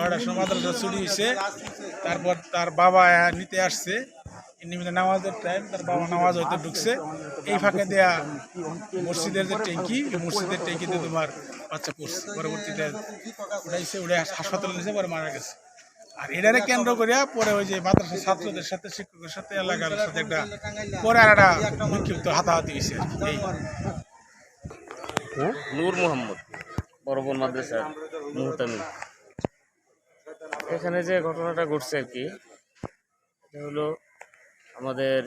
9টার সময় মাদ্রাসা ছুটি হয়েছে। তারপর তার বাবা নিতে আসছে, নিমিতে নামাজের টাইম, তার বাবা নামাজ হইতে ঢুকছে। এই ফাঁকে দেয়া মসজিদের যে ট্যাঙ্কি, মসজিদের ট্যাঙ্কিতে তোমার বাচ্চা পড়ছে। পরবর্তীতে উড়ে হাসপাতালে নিয়েছে, পরে মারা গেছে। আর এটারে কেন্দ্র করিয়া পরে ওই যে মাদ্রাসার ছাত্রদের সাথে, শিক্ষকের সাথে, এলাকার সাথে একটা পরে আর একটা বিক্ষিপ্ত হাতাহাতি হয়েছে। এই নূর মোহাম্মদ, বড়বন মাদ্রাসার মুহতামিম। এখানে যে ঘটনাটা ঘটছে আর কি, এটা হলো আমাদের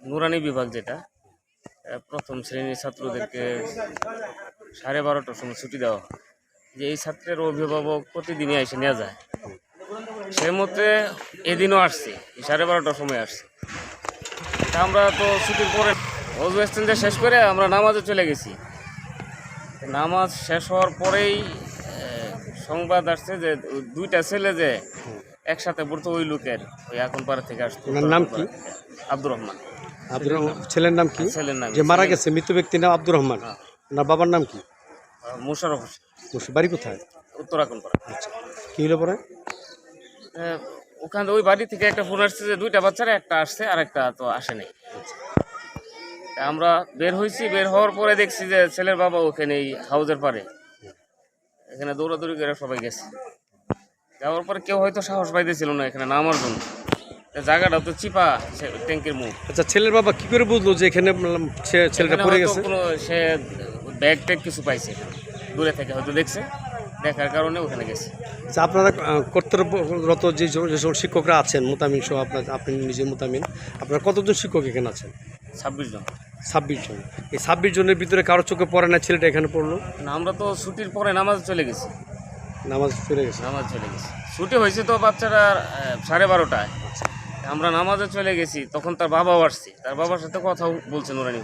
নুরানি বিভাগ, যেটা প্রথম শ্রেণীর ছাত্রদেরকে 12:30টার সময় ছুটি দেওয়া হয়। যে এই ছাত্রের অভিভাবক প্রতিদিনই এসে নেওয়া যায়, সেই মতে এদিনও আসছে, 12:30টার সময় আসছে। তা আমরা তো ছুটির পরে অজু এক্সচেঞ্জে শেষ করে আমরা নামাজে চলে গেছি। নামাজ শেষ হওয়ার পরেই সংবাদ আসছে যে 2টা ছেলে যে একসাথে পড়তো, ওই লোকের ওই এখন পাড়া থেকে আসতো। নাম কি? আব্দুর রহমান। ছেলের নাম কি? ছেলের নাম যে মারা গেছে মৃত ব্যক্তির নাম আব্দুর রহমান। না, বাবার নাম কি? মোশাররফ হোসেন। বাড়ি কোথায়? উত্তরাখণ্ড পাড়া। আচ্ছা, কি হলো পরে? ওখানে ওই বাড়ি থেকে একটা ফোন আসছে যে 2টা বাচ্চারা, একটা আসছে আর একটা তো আসেনি। আমরা বের হয়েছি, বের হওয়ার পরে দেখছি যে ছেলের বাবা ওখানে এই হাউজের পারে এখানে দৌড়াদৌড়ি করে সবাই গেছে। যাওয়ার পরে কেউ হয়তো সাহস পাইতেছিল না এখানে নামার জন্য, জায়গাটা তো চিপা ট্যাঙ্কের মুখ। আচ্ছা, ছেলের বাবা কি করে বুঝলো যে এখানে ছেলেটা পড়ে গেছে? সে ব্যাগ ট্যাগ কিছু পাইছে, দূরে থেকে হয়তো দেখছে, দেখার কারণে ওখানে গেছে। আচ্ছা, আপনারা কর্তব্যরত যে সকল শিক্ষকরা আছেন, মোতামিন সহ আপনি নিজে মোতামিন, আপনারা কতজন শিক্ষক এখানে আছেন? 26 জন। 26 জন। এই 26 জনের ভিতরে কারো চোখে পড়ে না ছেলেটা এখানে পড়লো? না, আমরা তো ছুটির পরে নামাজে চলে গেছি। নামাজ চলে গেছে? নামাজ চলে গেছি, ছুটি হয়েছে তো বাচ্চারা 12:30টায়। আমরা নামাজে চলে গেছি, তখন তার বাবাও আসছে, তার বাবার সাথে কথা বলছে নুরানি।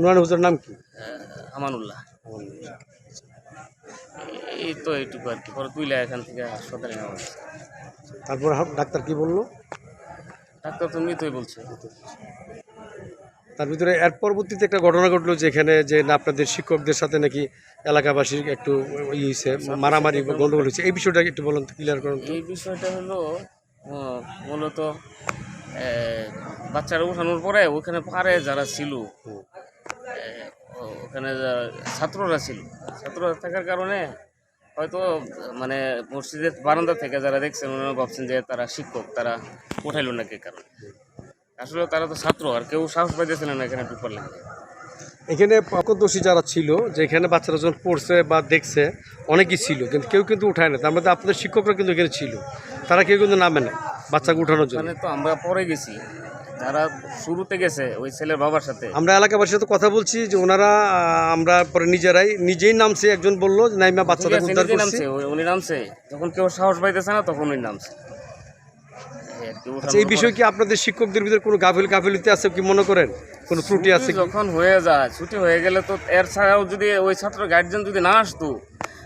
নুরানি হুজুরের নাম কি? আমানুল্লাহ। এই তো এইটুকু আর কি। পরে তুইলা এখান থেকে হাসপাতালে নেওয়া হয়েছে। তারপর ডাক্তার কি বললো? ডাক্তার তো মৃতই বলছে। তার ভিতরে এর পরবর্তীতে একটা ঘটনা ঘটলো যে এখানে যে আপনাদের শিক্ষকদের সাথে নাকি এলাকাবাসীর একটু হয়েছে, মারামারি গন্ডগোল হয়েছে। এই বিষয়টা একটু বলুন, ক্লিয়ার করুন। এই বিষয়টা হলো মূলত বাচ্চারা উঠানোর পরে ওখানে পারে যারা ছিল, ওখানে ছাত্ররা ছিল, ছাত্ররা থাকার কারণে হয়তো মানে মসজিদের বারান্দা থেকে যারা দেখছেন ওনারা ভাবছেন যে তারা শিক্ষক, তারা উঠাইল না কে কারণে। আসলে তারা তো ছাত্র, আর কেউ সাহস পাইতেছিলেন না এখানে পেপার লাগে। এখানে প্রত্যক্ষদর্শী যারা ছিল, যে এখানে বাচ্চারা যখন পড়ছে বা দেখছে, অনেকেই ছিল, কিন্তু কেউ কিন্তু উঠায় না। তার মধ্যে আপনাদের শিক্ষকরা কিন্তু এখানে ছিল, তারা কেউ কিন্তু নামে না বাচ্চাকে উঠানোর জন্য। তো আমরা পরে গেছি, যারা শুরুতে গেছে ওই ছেলের বাবার সাথে, আমরা এলাকাবাসীর সাথে কথা বলছি যে ওনারা, আমরা পরে নিজেই নামছে। একজন বললো যে নাইমা বাচ্চাদের উদ্ধার করছি। উনি নামছে, যখন কেউ সাহস পাইতেছে না তখন উনি নামছে। আচ্ছা, এই বিষয়ে কি আপনাদের শিক্ষকদের ভিতরে কোনো গাফিলতি আছে কি মনে করেন? কোনো ত্রুটি আছে? যখন হয়ে যায়, ছুটি হয়ে গেলে তো এর ছাড়াও যদি ওই ছাত্র গার্জিয়ান যদি না আসতো,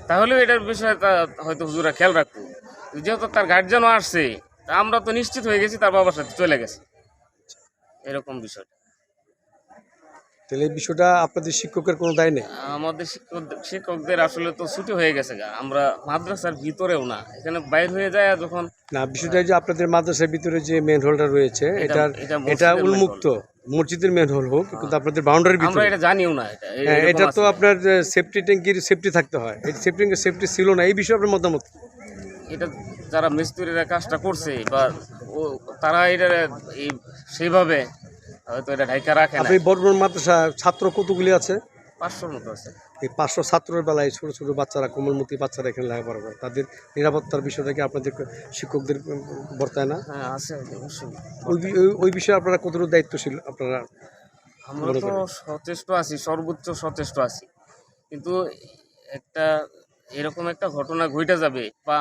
তাহলে এটার বিষয়ে হয়তো হুজুরা খেয়াল রাখতো। যেহেতু তার গার্জিয়ানও আসছে, তা আমরা তো নিশ্চিত হয়ে গেছি তার বাবার সাথে চলে গেছে, এরকম বিষয়। তাহলে এই বিষয়টা আপনাদের শিক্ষকের কোনো দায় নেই? আমাদের শিক্ষকদের আসলে তো ছুটি হয়ে গেছে, আমরা মাদ্রাসার ভিতরেও না, এখানে বাইর হয়ে যায় যখন। না, বিষয়টা যে আপনাদের মাদ্রাসার ভিতরে যে মেন হলটা রয়েছে, এটা উন্মুক্ত, মসজিদের মেন হল হোক, কিন্তু আপনাদের বাউন্ডারির ভিতরে, আমরা এটা জানিও না। এটা তো আপনার সেফটি ট্যাঙ্কির সেফটি থাকতে হয়, এই সেফটি ছিল না। এই বিষয়ে আপনার মতামত? এটা যারা মিস্ত্রিরা কাজটা করছে বা তারা এটা সেইভাবে হয়তো এটা ঢাকা রাখে না। আপনি বর্তমান মাদ্রাসা ছাত্র কতগুলি আছে? 500 মতো আছে। এই 500 ছাত্রের বেলায় ছোটো ছোটো বাচ্চারা, কোমলমতি বাচ্চারা এখানে লেখাপড়া করে, তাদের নিরাপত্তার বিষয়টা কি আপনাদের শিক্ষকদের বর্তায় না? হ্যাঁ, আছে অবশ্যই। ওই বিষয়ে আপনারা কতটুকু দায়িত্বশীল আপনারা? আমরা তো সচেষ্ট আছি, সর্বোচ্চ সচেষ্ট আছি, কিন্তু একটা এরকম একটা ঘটনা ঘটে যাবে বা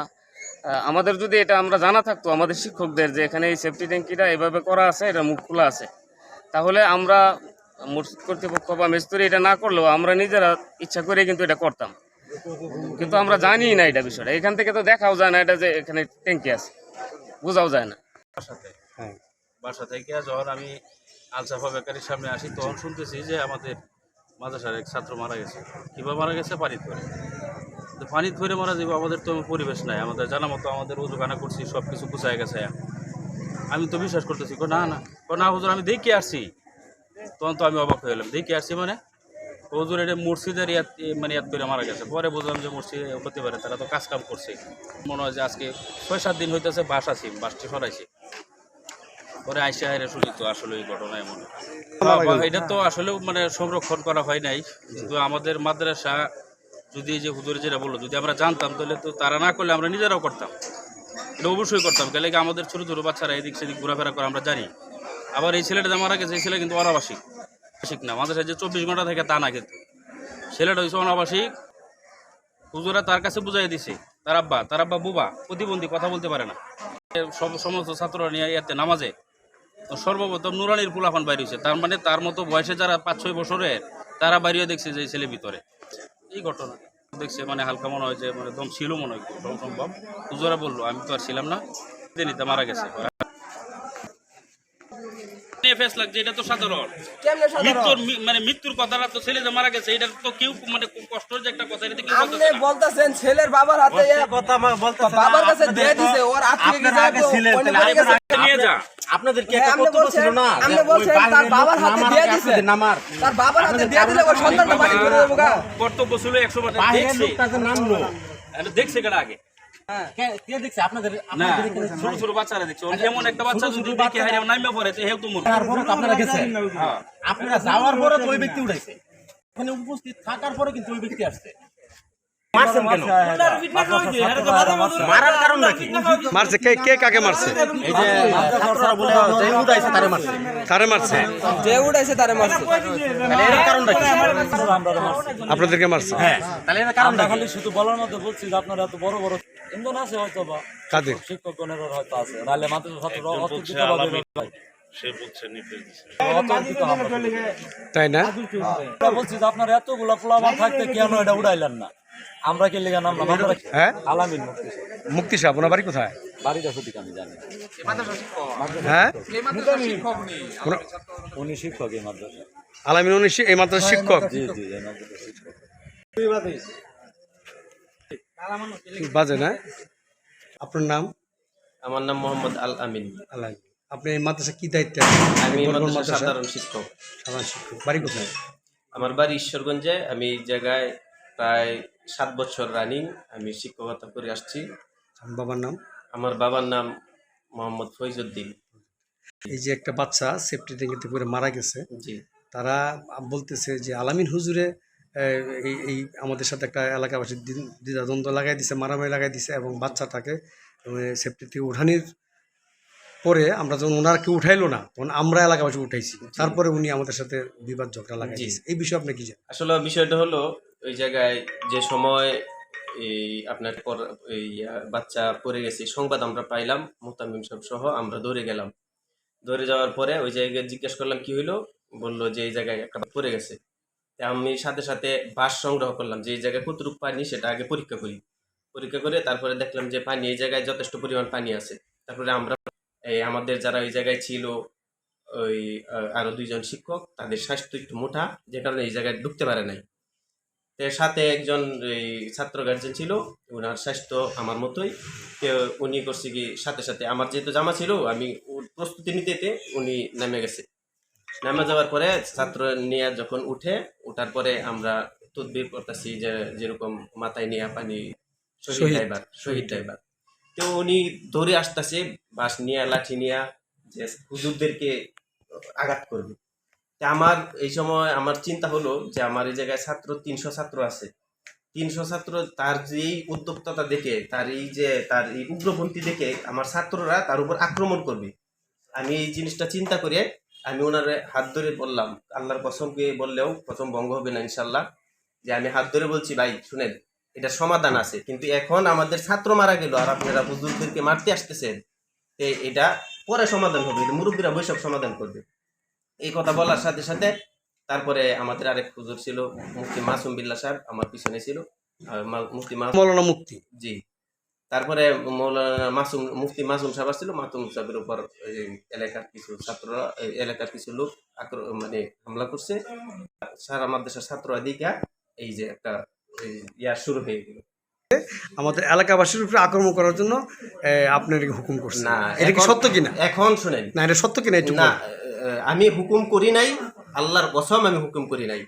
আমাদের যদি এটা আমরা জানা থাকতো আমাদের শিক্ষকদের যে এখানে এই সেফটি ট্যাঙ্কিটা এভাবে করা আছে, এটা মুখ খোলা আছে, তাহলে আমরা মসজিদ কর্তৃপক্ষ বা মিস্ত্রি এটা না করলেও আমরা নিজেরা ইচ্ছা করে কিন্তু এটা করতাম। কিন্তু আমরা জানি না এটা বিষয়টা, এখান থেকে তো দেখাও যায় না এটা যে এখানে ট্যাঙ্কি আছে, বোঝাও যায় না। বাসা থেকে যখন আমি আলসাফা বেকারির সামনে আসি, তখন শুনতেছি যে আমাদের মাদ্রাসার এক ছাত্র মারা গেছে। কীভাবে মারা গেছে? পানিতে পড়ে। তো পানি ধরে মারা যাবে, আমাদের তো পরিবেশ নাই, আমাদের জানা মতো আমাদের উজুখানা করছি, সব কিছু গুছায় গেছে। আমি তো বিশ্বাস করতেছি, না না, না হুজুর আমি দেখে আসছি। তখন তো আমি অবাক হয়ে গেলাম, দেখে আসছি মানে হুজুর এটা মসজিদের মানে ইয়াদ করে মারা গেছে। পরে বুঝলাম যে মসজিদ হতে পারে, তারা তো কাজ কাম করছে। মনে হয় যে আজকে 6-7 দিন হইতেছে বাস আছি, বাসটি সরাইছি। পরে আইসা হাইরে শুনি তো আসলে এই ঘটনা এমন। এটা তো আসলেও মানে সংরক্ষণ করা হয় নাই, কিন্তু আমাদের মাদ্রাসা যদি এই যে হুজুর যেটা বললো, যদি আমরা জানতাম তাহলে তো তারা না করলে আমরা নিজেরাও করতাম, এটা অবশ্যই করতাম। কেন কি আমাদের ছোটো ছোটো বাচ্চারা এদিক সেদিক ঘোরাফেরা করে আমরা জানি। আবার এই ছেলেটা যে মারা গেছে, এই ছেলে কিন্তু অনাবাসিক না, মাদ্রাসায় যে 24 ঘন্টা থাকে তা না, কিন্তু ছেলেটা হয়েছে অনাবাসিক। হুজুরা তার কাছে বুঝাই দিছে, তার আব্বা বুবা প্রতিবন্ধী, কথা বলতে পারে না। সমস্ত ছাত্ররা নিয়ে ইয়াতে নামাজে তো সর্বপ্রথম নুরানির পোলাপান বাইরে হয়েছে, তার মানে তার মতো বয়সে যারা 5-6 বছরের তারা বাইরে দেখছে যে এই ছেলে ভিতরে এই ঘটনা দেখছে। মানে হালকা মনে হয় যে মানে দম ছিল, মনে হয় দম সম্ভব। হুজুরা বললো, আমি তো আর ছিলাম না, দিনিতে মারা গেছে। এটা তো সাধারণ মানে মৃত্যুর কথাটা তো, ছেলে যে মারা গেছে এটা তো কেউ মানে কষ্টের যে একটা কথা, এটা কেউ আপনি বলতেছেন ছেলের বাবার হাতে বাবার কাছে দিয়ে দিছে, ওর আত্মীয় নিয়ে যা। আপনাদের কি একটা কর্তব্য ছিল না? আপনি বলছেন তার বাবার হাতে দিয়ে দিছে, তার বাবার হাতে দিয়ে দিলে ওর সন্তানটা বাড়ি করে দেবো গা। কর্তব্য ছিল 100%। দেখছে নামলো দেখছে কেন আগে কে দেখছে? আপনাদের না, ছোট ছোট বাচ্চারা দেখছে। এমন একটা বাচ্চা যদি দেখে হারিয়ে নামে পড়ে তো হেউ তো মরবে। তারপরে তো আপনারা গেছেন, আপনারা যাওয়ার পরে তো ওই ব্যক্তি উঠাইছে, ওখানে উপস্থিত থাকার পরে কিন্তু ওই ব্যক্তি আসছে। মারছেন কেন? মারার কারণ নাকি? মারছে কে? কে কাকে মারছে? এই যে ছাত্ররা বলে যে উঠাইছে তারে মারছে, তারে মারছে, যে উঠাইছে তারে মারছে। তাহলে এর কারণটা কি? আপনাদেরকে মারছে? হ্যাঁ, তাহলে এর কারণটা কি? খালি শুধু বলার মধ্যে বলছি যে আপনারা এত বড় বড় ইন্ধন আছে, হয়তো বা কাদের? শিক্ষকগণের হয়তো আছে, নাহলে মাত্র ছাত্ররা অতর্কিত ভাবে তাই না? আমরা বলছি যে আপনারা এতগুলা পোলাপান থাকতে কেন এটা উড়াইলেন না? আমরা কি লেগে নামলাম? আমরা হ্যাঁ, আলামিন মুক্তি মুক্তি সাহেব ওনার বাড়ি কোথায়? বাড়িটা সঠিক আমি জানি। হ্যাঁ, উনি শিক্ষক এই মাদ্রাসা। আলামিন উনি এই মাত্র শিক্ষক। জি জি, এই মাদ্রাসা শিক্ষক। বাজে না? আপনার নাম? আমার নাম মোহাম্মদ আল আমিন। আলামিন। আপনি এই মাদ্রাসা কি দায়িত্বে আছেন? আমি মাদ্রাসার সাধারণ শিক্ষক। সাধারণ শিক্ষক। বাড়ি কোথায়? আমার বাড়ি ঈশ্বরগঞ্জে। আমি এই জায়গায় প্রায় 7 বছর রানিং আমি শিক্ষকতা করে আসছি। বাবার নাম? আমার বাবার নাম মোহাম্মদ ফৈজুদ্দিন। এই যে একটা বাচ্চা সেফটি ট্যাঙ্কিতে পড়ে মারা গেছে, জি, তারা বলতেছে যে আলামিন হুজুরে এই আমাদের সাথে একটা এলাকাবাসী দ্বিধাদ্বন্দ্ব লাগাই দিছে, মারামারি লাগাই দিছে, এবং বাচ্চাটাকে সেফটি থেকে উঠানির পরে আমরা যখন ওনারকে উঠাইলো না, তখন আমরা এলাকাবাসী উঠাইছি, তারপরে উনি আমাদের সাথে বিবাদ ঝগড়া লাগাই দিয়েছে। এই বিষয়ে আপনি কি জানেন? আসলে বিষয়টা হলো ওই জায়গায় যে সময় এই আপনার এই বাচ্চা পড়ে গেছে সংবাদ আমরা পাইলাম, মোতামিম সাহেব সহ আমরা দৌড়ে গেলাম। দৌড়ে যাওয়ার পরে ওই জায়গায় জিজ্ঞেস করলাম কি হইলো, বললো যে এই জায়গায় একটা পড়ে গেছে। আমি সাথে সাথে বাস সংগ্রহ করলাম যে এই জায়গায় কতটুকু পানি সেটা আগে পরীক্ষা করে তারপরে দেখলাম যে পানি এই জায়গায় যথেষ্ট পরিমাণ পানি আছে। তারপরে আমরা আমাদের যারা ওই জায়গায় ছিল ওই আরো 2 জন শিক্ষক, তাদের স্বাস্থ্য একটু মোটা, যে কারণে এই জায়গায় ঢুকতে পারে নাই। সাথে একজন এই ছাত্র গার্জেন ছিল, ওনার স্বাস্থ্য আমার মতোই। উনি করছে কি সাথে সাথে আমার যেহেতু জামা ছিল, আমি প্রস্তুতি নিতে উনি নেমে গেছে। নামে যাওয়ার পরে ছাত্র নিয়ে যখন ওঠার পরে আমরা তদবির করতেছি যে যেরকম মাথায় নিয়ে পানি, শহীদ ড্রাইভার। তো উনি ধরে আসতেছে বাস নিয়ে, লাঠি নিয়ে, যে হুজুরদেরকে আঘাত করবে। আমার এই সময় আমার চিন্তা হলো যে আমার এই জায়গায় 300 ছাত্র আছে। 300 ছাত্র, তার যেই উদ্যোক্তা দেখে, তার এই উগ্রপন্থী দেখে আমার ছাত্ররা তার উপর আক্রমণ করবে। আমি এই জিনিসটা চিন্তা করে আমি ওনার হাত ধরে বললাম, আল্লাহর কসমকে বললেও কসম ভঙ্গ হবে না ইনশাল্লাহ, যে আমি হাত ধরে বলছি ভাই শুনেন, এটা সমাধান আছে, কিন্তু এখন আমাদের ছাত্র মারা গেল আর আপনারা হুজুরদেরকে মারতে আসতেছেন, এটা পরে সমাধান হবে, মুরব্বীরা বৈশাখ সমাধান করবে। এই কথা বলার সাথে সাথে তারপরে আমাদের আরেক হুজুর ছিল মুফতি মাসুম বিল্লাহ সাহেব, আমার পিছনে ছিল মুফতি মৌলানা মুক্তি। জি, তারপরে মুফতি মাসুম সাহেব ছিল। মাসুম সাহেবের উপর এলাকার কিছু ছাত্ররা, এলাকার কিছু লোক মানে হামলা করছে। সারা মাদ্রাসার ছাত্ররা দিকে এই যে একটা ইয়া শুরু হয়ে গেল। আমাদের এলাকাবাসীর উপরে আক্রমণ করার জন্য আপনার হুকুম করছে না এটা কি এখন- সত্য কিনা? এখন শুনেন না এটা সত্য কিনা একটু না বলুন। আমি হুকুম করি নাই, আল্লাহর কসম আমি হুকুম করি নাই।